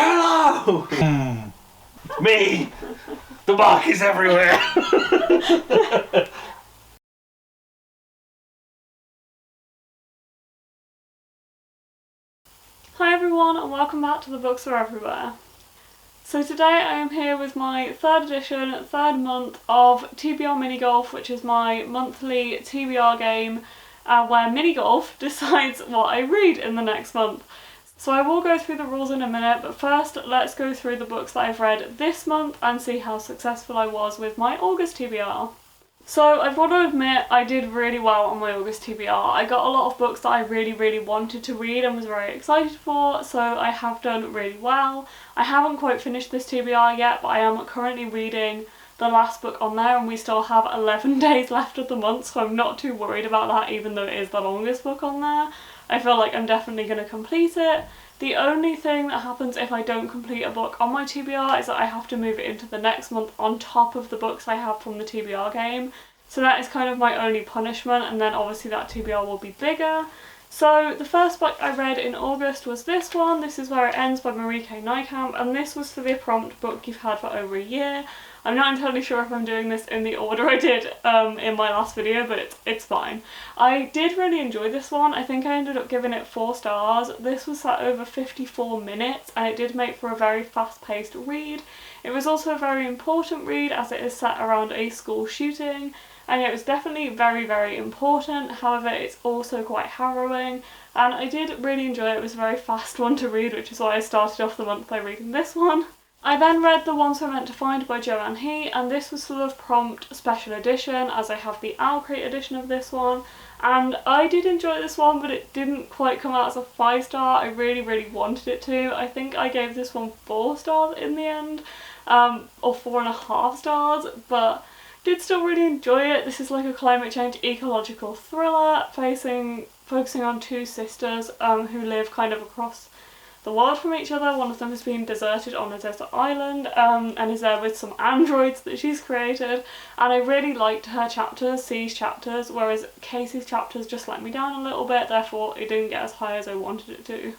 Hello! Me! The bark is everywhere! Hi everyone and welcome back to The Books Are Everywhere. So today I am here with my third edition, third month of TBR Mini Golf, which is my monthly TBR game where mini golf decides what I read in the next month. So I will go through the rules in a minute, but first let's go through the books that I've read this month and see how successful I was with my August TBR. So I've got to admit I did really well on my August TBR. I got a lot of books that I really wanted to read and was very excited for, so I have done really well. I haven't quite finished this TBR yet, but I am currently reading the last book on there and we still have 11 days left of the month, so I'm not too worried about that even though it is the longest book on there. I feel like I'm definitely going to complete it. The only thing that happens if I don't complete a book on my TBR is that I have to move it into the next month on top of the books I have from the TBR game. So that is kind of my only punishment, and then obviously that TBR will be bigger. So the first book I read in August was this one, This Is Where It Ends by Marie K. Nijkamp, and this was for the prompt book you've had for over a year. I'm not entirely sure if I'm doing this in the order I did in my last video, but it's fine. I did really enjoy this one. I think I ended up giving it 4 stars. This was set over 54 minutes and it did make for a very fast-paced read. It was also a very important read as it is set around a school shooting, and it was definitely very important. However, it's also quite harrowing and I did really enjoy it. It was a very fast one to read, which is why I started off the month by reading this one. I then read The Ones We're Meant to Find by Joanne He, and this was sort of prompt special edition as I have the Owl Crate edition of this one, and I did enjoy this one but it didn't quite come out as a 5-star. I really wanted it to. I think I gave this one 4 stars in the end, or 4.5 stars, but did still really enjoy it. This is like a climate change ecological thriller focusing on 2 sisters who live kind of across the world from each other. One of them has been deserted on a desert island and is there with some androids that she's created, and I really liked her chapters, C's chapters, whereas Casey's chapters just let me down a little bit, therefore it didn't get as high as I wanted it to.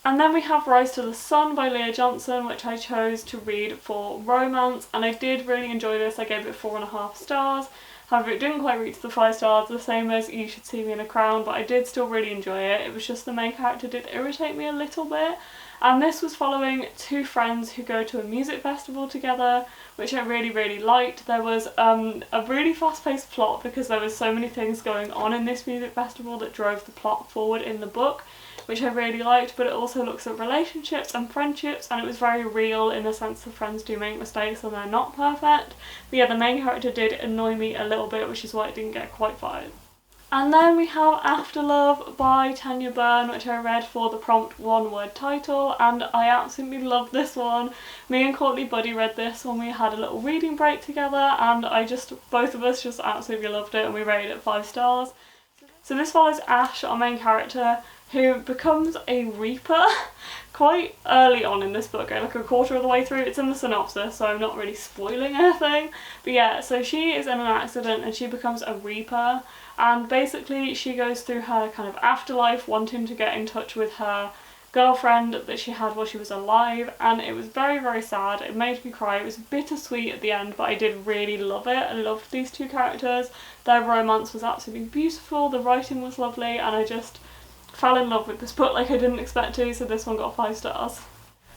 And then we have Rise to the Sun by Leah Johnson, which I chose to read for romance, and I did really enjoy this. I gave it 4.5 stars. However, it didn't quite reach the 5 stars, the same as You Should See Me in a Crown, but I did still really enjoy it. It was just the main character did irritate me a little bit. And this was following 2 friends who go to a music festival together, which I really liked. There was a really fast-paced plot because there was so many things going on in this music festival that drove the plot forward in the book, which I really liked, but it also looks at relationships and friendships, and it was very real in the sense that friends do make mistakes and they're not perfect. But yeah, the main character did annoy me a little bit, which is why it didn't get quite 5. And then we have After Love by Tanya Byrne, which I read for the prompt 1-word title, and I absolutely loved this one. Me and Courtney Buddy read this when we had a little reading break together, and both of us just absolutely loved it, and we rated it 5 stars. So this follows Ash, our main character, who becomes a reaper quite early on in this book, like a quarter of the way through. It's in the synopsis, so I'm not really spoiling anything. But yeah, so she is in an accident and she becomes a reaper, and basically she goes through her kind of afterlife wanting to get in touch with her girlfriend that she had while she was alive, and it was very sad. It made me cry. It was bittersweet at the end, but I did really love it. I loved these 2 characters. Their romance was absolutely beautiful, the writing was lovely, and I just fell in love with this book like I didn't expect to, so this one got 5 stars.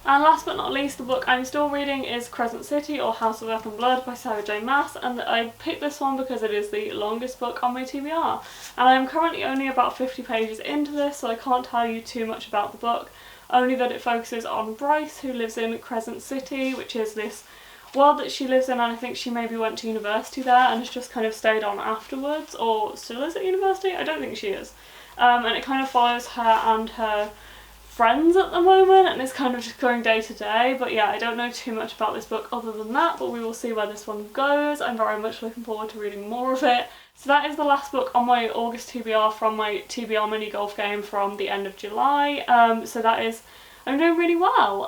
And last but not least, the book I'm still reading is Crescent City or House of Earth and Blood by Sarah J Maas, and I picked this one because it is the longest book on my TBR. And I'm currently only about 50 pages into this, so I can't tell you too much about the book, only that it focuses on Bryce, who lives in Crescent City, which is this world that she lives in, and I think she maybe went to university there and has just kind of stayed on afterwards, or still is at university? I don't think she is. And it kind of follows her and her friends at the moment, and it's kind of just going day to day. But yeah, I don't know too much about this book other than that, but we will see where this one goes. I'm very much looking forward to reading more of it. So that is the last book on my August TBR from my TBR mini golf game from the end of July. So that is, I'm doing really well.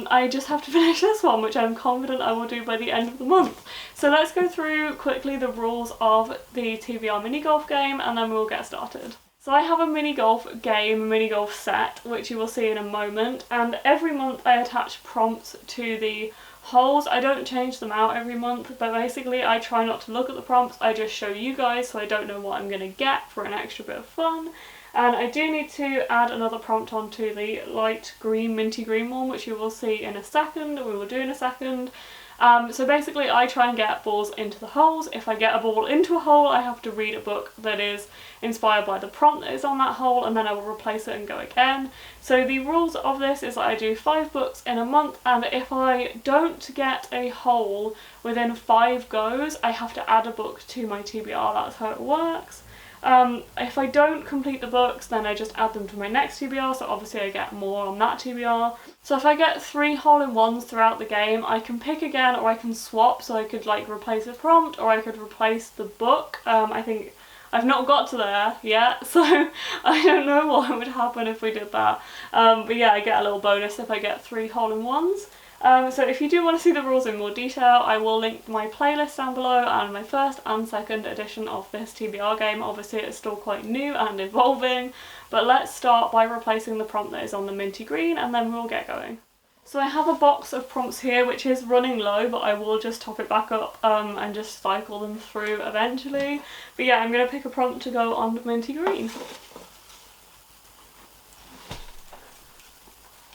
I just have to finish this one, which I'm confident I will do by the end of the month. So let's go through quickly the rules of the TBR mini golf game and then we'll get started. So I have a mini golf game, a mini golf set, which you will see in a moment, and every month I attach prompts to the holes. I don't change them out every month, but basically I try not to look at the prompts, I just show you guys so I don't know what I'm going to get for an extra bit of fun. And I do need to add another prompt onto the light green, minty green one, which you will see in a second, we will do in a second. So basically I try and get balls into the holes. If I get a ball into a hole, I have to read a book that is inspired by the prompt that is on that hole, and then I will replace it and go again. So the rules of this is that I do 5 books in a month, and if I don't get a hole within 5 goes, I have to add a book to my TBR. That's how it works. If I don't complete the books, then I just add them to my next TBR, so obviously I get more on that TBR. So if I get 3 hole-in-ones throughout the game, I can pick again or I can swap, so I could like replace a prompt or I could replace the book. I think I've not got to there yet, so I don't know what would happen if we did that. But yeah, I get a little bonus if I get 3 hole-in-ones. So if you do want to see the rules in more detail, I will link my playlist down below and my first and second edition of this TBR game. Obviously it's still quite new and evolving, but let's start by replacing the prompt that is on the minty green and then we'll get going. So I have a box of prompts here which is running low, but I will just top it back up and just cycle them through eventually. But yeah, I'm going to pick a prompt to go on the minty green.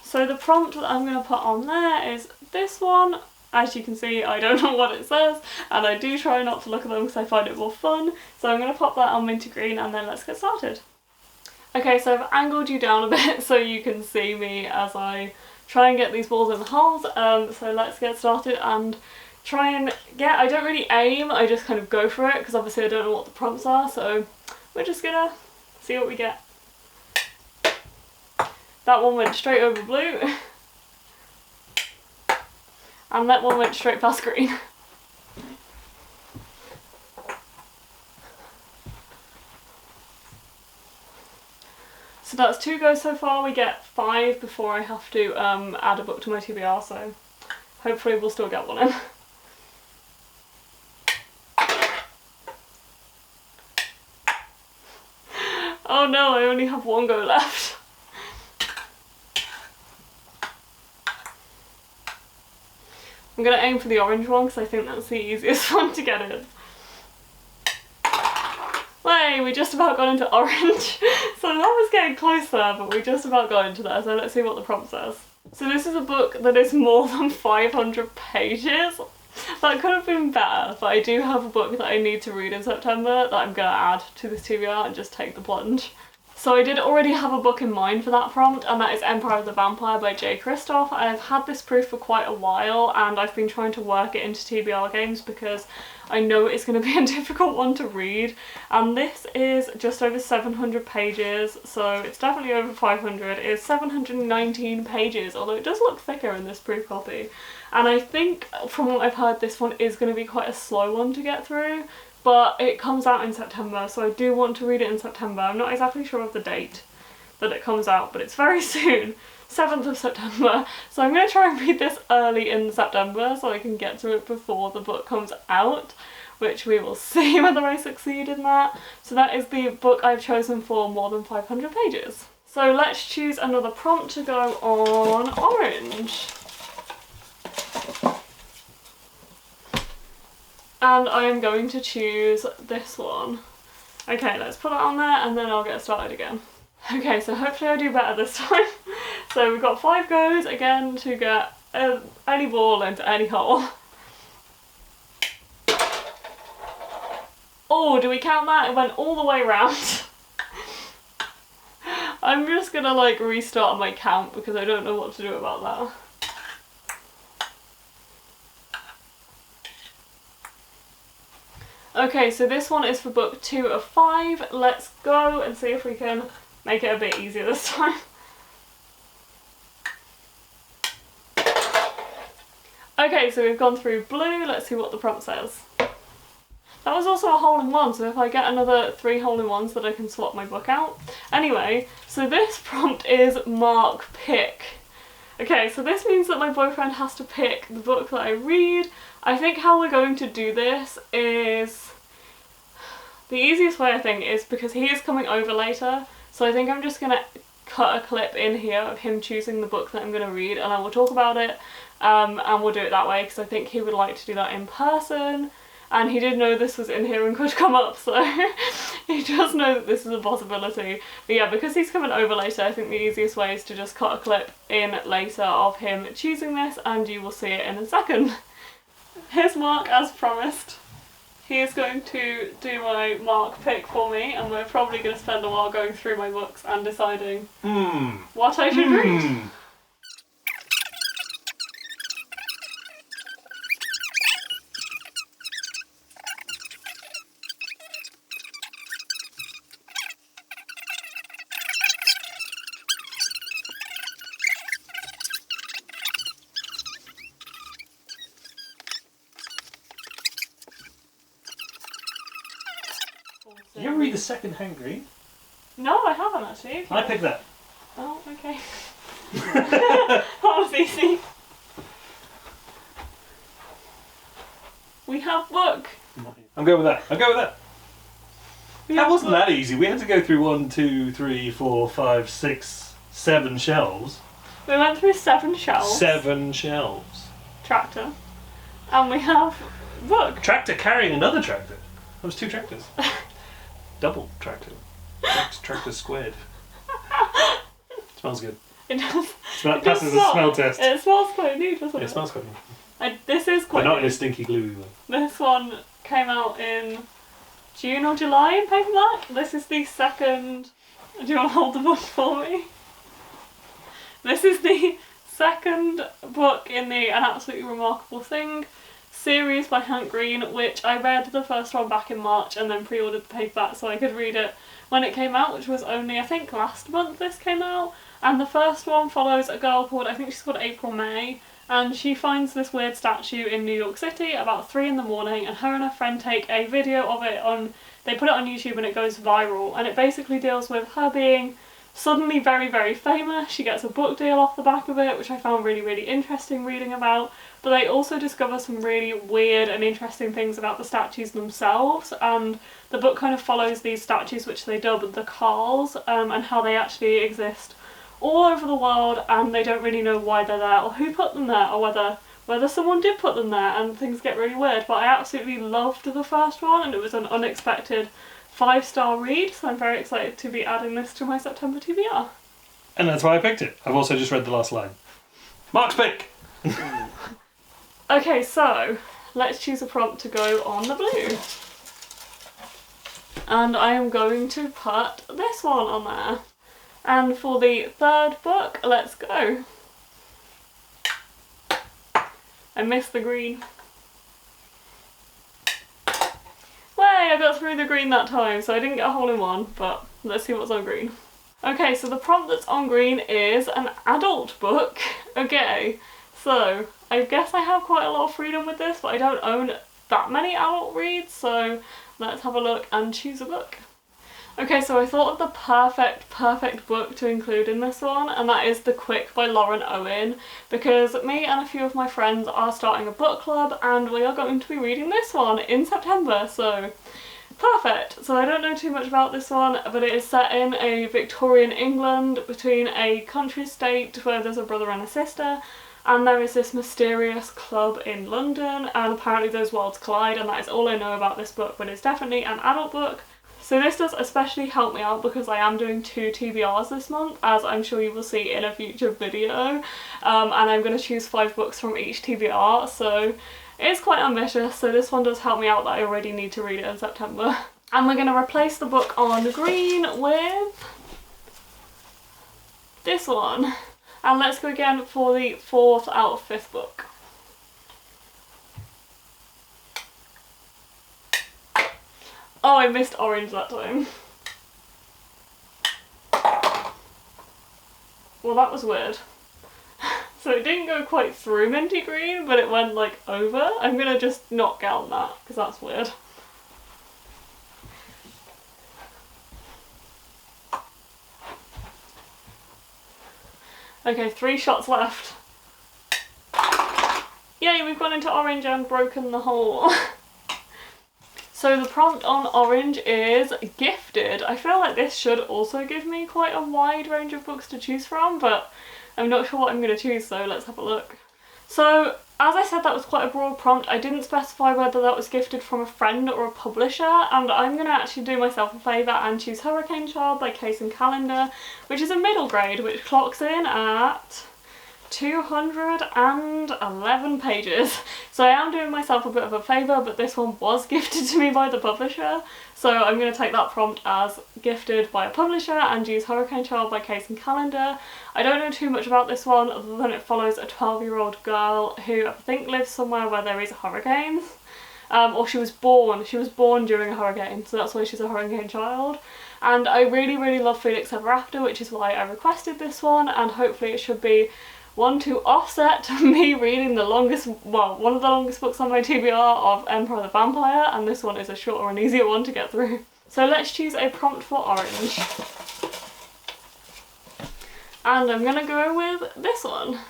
So the prompt that I'm going to put on there is this one. As you can see, I don't know what it says, and I do try not to look at them because I find it more fun. So I'm going to pop that on minty green and then let's get started. Okay, so I've angled you down a bit so you can see me as I try and get these balls in the holes. So let's get started and try and get, I don't really aim, I just kind of go for it because obviously I don't know what the prompts are, so we're just going to see what we get. That one went straight over blue, and that one went straight past green. So that's 2 goes so far, we get 5 before I have to add a book to my TBR, so hopefully we'll still get one in. Oh no, I only have 1 go left. I'm going to aim for the orange one because I think that's the easiest one to get in. Hey, we just about got into orange. So that was getting close there, but we just about got into there, so let's see what the prompt says. So this is a book that is more than 500 pages. That could have been better, but I do have a book that I need to read in September that I'm going to add to this TBR and just take the plunge. So I did already have a book in mind for that prompt, and that is Empire of the Vampire by Kristoff. I've had this proof for quite a while and I've been trying to work it into TBR games because I know it's going to be a difficult one to read, and this is just over 700 pages, so it's definitely over 500. It's 719 pages, although it does look thicker in this proof copy. And I think from what I've heard this one is going to be quite a slow one to get through. But it comes out in September, so I do want to read it in September. I'm not exactly sure of the date that it comes out, but it's very soon, 7th of September. So I'm going to try and read this early in September so I can get to it before the book comes out, which we will see whether I succeed in that. So that is the book I've chosen for more than 500 pages. So let's choose another prompt to go on orange. And I am going to choose this one. Okay, let's put that on there and then I'll get started again. Okay, so hopefully I do better this time. So we've got 5 goes again to get any ball into any hole. Oh, do we count that? It went all the way around. I'm just gonna like restart my count because I don't know what to do about that. Okay, so this one is for book 2 of 5. Let's go and see if we can make it a bit easier this time. Okay, so we've gone through blue. Let's see what the prompt says. That was also a hole-in-one, so if I get another 3 hole-in-ones that I can swap my book out. Anyway, so this prompt is mark pick. Okay, so this means that my boyfriend has to pick the book that I read. I think how we're going to do this is The easiest way I think is because he is coming over later, so I think I'm just going to cut a clip in here of him choosing the book that I'm going to read, and I will talk about it, and we'll do it that way because I think he would like to do that in person, and he did know this was in here and could come up, so he does know that this is a possibility. But yeah, because he's coming over later, I think the easiest way is to just cut a clip in later of him choosing this, and you will see it in a second. Here's Mark as promised. He is going to do my Mark pick for me, and we're probably going to spend a while going through my books and deciding what I should read. Did you ever read the second Hank Green? No, I haven't actually. I picked that. Oh, okay. That was easy. We have book. I'm going with that. I'll go with that. We That have wasn't book. that easy. We had to go through 1, 2, 3, 4, 5, 6, 7 shelves. We went through 7 shelves. 7 shelves. Tractor. And we have book. Tractor carrying another tractor. That was 2 tractors. Double tractor. Tractor squared. Smells good. It does. It passes the smell test. It smells quite neat, doesn't it? It smells quite good. This is quite But not in neat. a stinky gluey way. This one came out in June or July in paperback. This is the second... Do you want to hold the book for me? This is the second book in the An Absolutely Remarkable Thing series by Hank Green, which I read the first one back in March and then pre-ordered the paperback so I could read it when it came out, which was only, I think, last month this came out. And the first one follows a girl called, I think she's called April May, and she finds this weird statue in New York City about 3 in the morning, and her and her friend take a video of it on, they put it on YouTube and it goes viral, and it basically deals with her being suddenly very, very famous. She gets a book deal off the back of it, which I found really, really interesting reading about. But they also discover some really weird and interesting things about the statues themselves, and the book kind of follows these statues, which they dub the Carls, and how they actually exist all over the world, and they don't really know why they're there or who put them there, or whether someone did put them there, and things get really weird. But I absolutely loved the first one, and it was an unexpected 5-star read, so I'm very excited to be adding this to my September TBR. And that's why I picked it. I've also just read the last line. Mark's pick! Okay, so let's choose a prompt to go on the blue. And I am going to put this one on there. And for the third book, let's go. I missed the green. Way, I got through the green that time, so I didn't get a hole in one, but let's see what's on green. Okay, so the prompt that's on green is an adult book. Okay, so I guess I have quite a lot of freedom with this, but I don't own that many adult reads, so let's have a look and choose a book. Okay, so I thought of the perfect book to include in this one, and that is The Quick by Lauren Owen, because me and a few of my friends are starting a book club and we are going to be reading this one in September, so perfect. So I don't know too much about this one, but it is set in a Victorian England between a country estate where there's a brother and a sister, and there is this mysterious club in London, and apparently those worlds collide, and that is all I know about this book, but it's definitely an adult book. So this does especially help me out because I am doing 2 TBRs this month, as I'm sure you will see in a future video, and I'm going to choose 5 books from each TBR, so it's quite ambitious, so this one does help me out that I already need to read it in September. And we're going to replace the book on green with this one. And let's go again for the 4th out of 5th book. Oh, I missed orange that time. Well, that was weird. So it didn't go quite through minty green, but it went like over. I'm gonna just not count that, because that's weird. Okay, 3 shots left. Yay, we've gone into orange and broken the hole. So the prompt on orange is gifted. I feel like this should also give me quite a wide range of books to choose from, but I'm not sure what I'm going to choose, so let's have a look. So, as I said, that was quite a broad prompt. I didn't specify whether that was gifted from a friend or a publisher, and I'm going to actually do myself a favour and choose Hurricane Child by Case and Calendar, which is a middle grade, which clocks in at 211 pages. So I am doing myself a bit of a favour, but this one was gifted to me by the publisher, so I'm going to take that prompt as gifted by a publisher and use Hurricane Child by Case and Calendar. I don't know too much about this one other than it follows a 12-year-old girl who I think lives somewhere where there is hurricanes. Or she was born during a hurricane, so that's why she's a hurricane child. And I really love Felix Ever After, which is why I requested this one, and hopefully it should be one to offset me reading the longest, well, one of the longest books on my TBR of Emperor the Vampire, and this one is a shorter and easier one to get through. So let's choose a prompt for orange. And I'm gonna go with this one.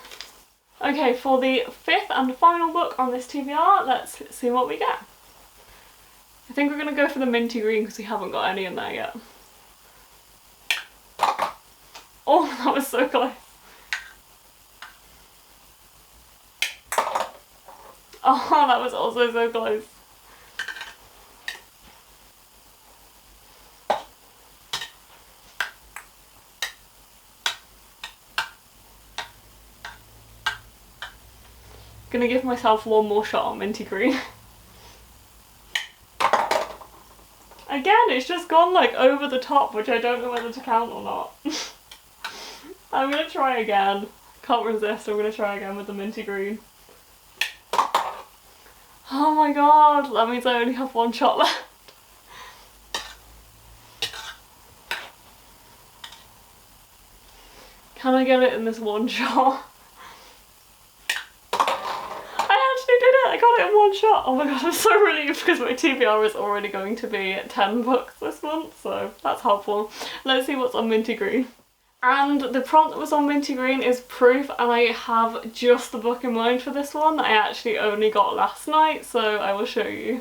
Okay, for the fifth and final book on this TBR, let's see what we get. I think we're gonna go for the minty green because we haven't got any in there yet. Oh, that was so close. Oh, that was also so close. Gonna give myself one more shot on minty green. Again, it's just gone like over the top, which I don't know whether to count or not. I'm gonna try again. Can't resist, I'm gonna try again with the minty green. Oh my god, that means I only have one shot left. Can I get it in this one shot? I actually did it! I got it in one shot! Oh my god, I'm so relieved because my TBR is already going to be 10 books this month, so that's helpful. Let's see what's on minty green. And the prompt that was on minty green is proof, and I have just the book in mind for this one that I actually only got last night, so I will show you.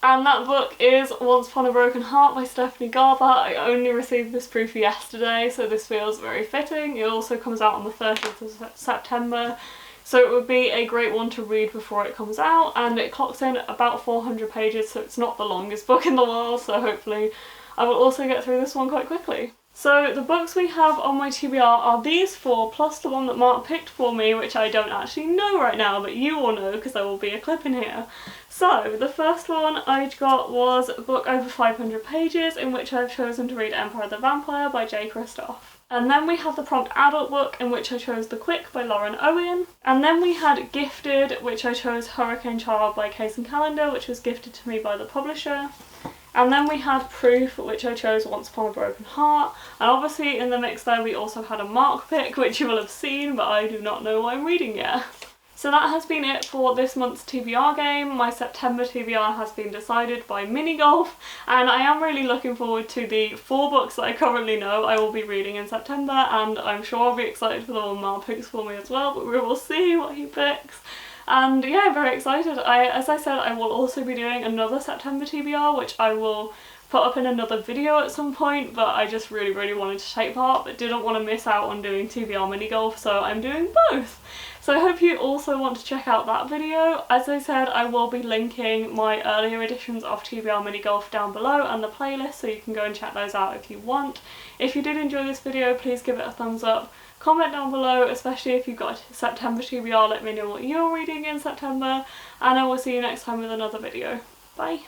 And that book is Once Upon a Broken Heart by Stephanie Garber. I only received this proof yesterday, so this feels very fitting. It also comes out on the 30th of September, so it would be a great one to read before it comes out, and it clocks in about 400 pages, so it's not the longest book in the world, so hopefully I will also get through this one quite quickly. So the books we have on my TBR are these four, plus the one that Mark picked for me, which I don't actually know right now, but you will know because there will be a clip in here. So the first one I got was a book over 500 pages, in which I've chosen to read Emperor the Vampire by Kristoff. And then we have the prompt adult book, in which I chose The Quick by Lauren Owen. And then we had Gifted, which I chose Hurricane Child by Case and Calendar, which was gifted to me by the publisher. And then we had Proof, which I chose Once Upon a Broken Heart. And obviously in the mix there we also had a Mark pick, which you will have seen, but I do not know what I'm reading yet. So that has been it for this month's TBR game. My September TBR has been decided by Mini Golf, and I am really looking forward to the 4 books that I currently know I will be reading in September, and I'm sure I'll be excited for the one Mark picks for me as well, but we will see what he picks. And yeah, I'm very excited. As I said, I will also be doing another September TBR, which I will put up in another video at some point, but I just really wanted to take part, but didn't want to miss out on doing TBR Mini Golf, so I'm doing both. So I hope you also want to check out that video. As I said, I will be linking my earlier editions of TBR Mini Golf down below and the playlist, so you can go and check those out if you want. If you did enjoy this video, please give it a thumbs up. Comment down below, especially if you've got a September TBR, let me know what you're reading in September, and I will see you next time with another video. Bye!